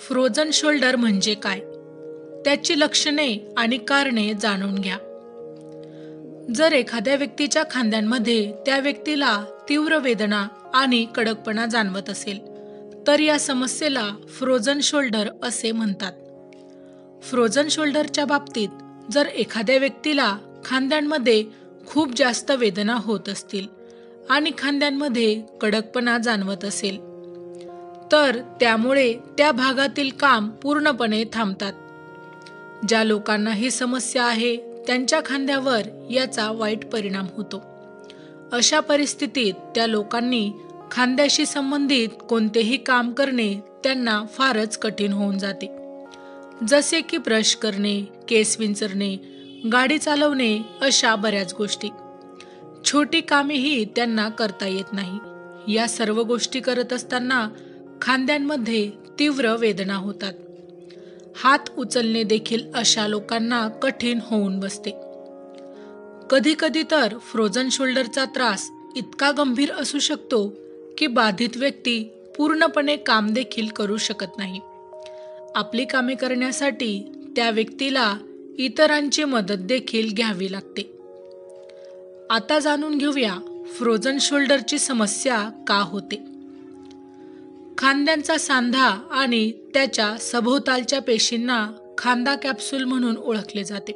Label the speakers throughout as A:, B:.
A: Frozen shoulder म्हणजे काय? त्याची लक्षणे आणि कारणे जाणून घ्या. जर एखाद्या व्यक्तीच्या खांद्यांमध्ये त्या व्यक्तीला तीव्र वेदना आणि कडकपणा जाणवत असेल, तर या समस्येला फ्रोझन शोल्डर असे म्हणतात. फ्रोझन शोल्डरच्या बाबतीत जर एखाद्या व्यक्तीला खांद्यांमध्ये खूप जास्त वेदना होत असतील आणि खांद्यांमध्ये कडकपणा जाणवत असेल, तर त्यामुळे त्या भागातील काम पूर्णपणे थांबतात. ज्या लोकांना ही समस्या आहे त्यांच्या खांद्यावर याचा वाईट परिणाम होतो. अशा परिस्थितीत त्या लोकांनी खांद्याशी संबंधित कोणतेही काम करणे त्यांना फारच कठीण होऊन जाते. जसे की ब्रश करणे, केस विंचरणे, गाडी चालवणे अशा बऱ्याच गोष्टी. छोटी कामेही त्यांना करता येत नाही. या सर्व गोष्टी करत असताना खांद्यांमध्ये तीव्र वेदना होतात. हात उचलणे देखील अशा लोकांना कठीण होऊन बसते. कधी कधी तर फ्रोझन शोल्डरचा त्रास इतका गंभीर असू शकतो की बाधित व्यक्ती पूर्णपणे काम देखील करू शकत नाही. आपली कामे करण्यासाठी त्या व्यक्तीला इतरांची मदत देखील घ्यावी लागते. आता जाणून घेऊया फ्रोझन शोल्डरची समस्या का होते. खांद्यांचा सांधा आणि त्याच्या सभोवतालच्या पेशींना खांदा कॅप्सूल म्हणून ओळखले जाते.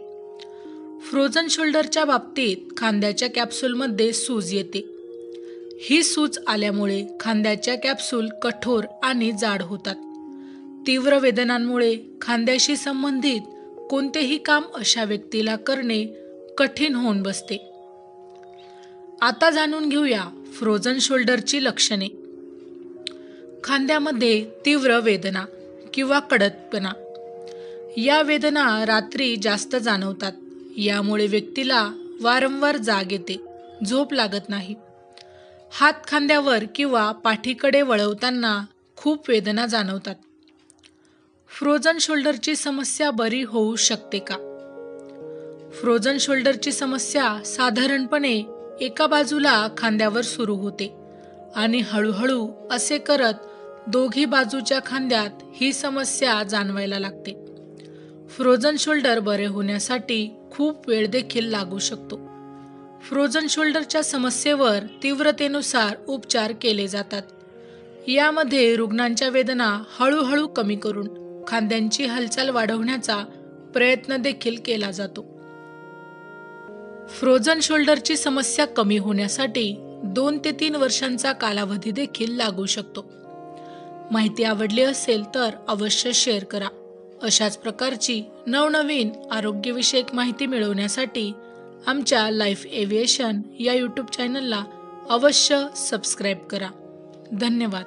A: फ्रोझन शोल्डरच्या बाबतीत खांद्याच्या कॅप्सूलमध्ये सूज येते. ही सूज आल्यामुळे खांद्याच्या कॅप्सूल कठोर आणि जाड होतात. तीव्र वेदनांमुळे खांद्याशी संबंधित कोणतेही काम अशा व्यक्तीला करणे कठीण होऊन बसते. आता जाणून घेऊया फ्रोझन शोल्डरची लक्षणे. खांद्यामध्ये तीव्र वेदना किंवा कडकपणा. या वेदना रात्री जास्त जाणवतात. यामुळे व्यक्तीला वारंवार जाग येते, झोप लागत नाही. हात खांद्यावर किंवा पाठीकडे वळवताना खूप वेदना जाणवतात. फ्रोझन शोल्डरची समस्या बरी होऊ शकते का? फ्रोझन शोल्डरची समस्या साधारणपणे एका बाजूला खांद्यावर सुरू होते आणि हळूहळू असे करत दोघी बाजूच्या खांद्यात ही समस्या जाणवायला लागते. फ्रोझन शोल्डर बरे होण्यासाठी खूप वेळ देखील लागू शकतो. फ्रोझन शोल्डरच्या समस्येवर तीव्रतेनुसार उपचार केले जातात. यामध्ये रुग्णांच्या वेदना हळूहळू कमी करून खांद्यांची हालचाल वाढवण्याचा प्रयत्न देखील केला जातो. फ्रोझन शोल्डरची समस्या कमी होण्यासाठी 2 ते 3 वर्षांचा कालावधी देखील लागू शकतो. माहिती आवडली असेल तर अवश्य शेअर करा. अशाच प्रकारची नवनवीन आरोग्यविषयक माहिती मिळवण्यासाठी आमच्या लाईफ एव्हिएशन या यूट्यूब चॅनलला अवश्य सबस्क्राईब करा. धन्यवाद.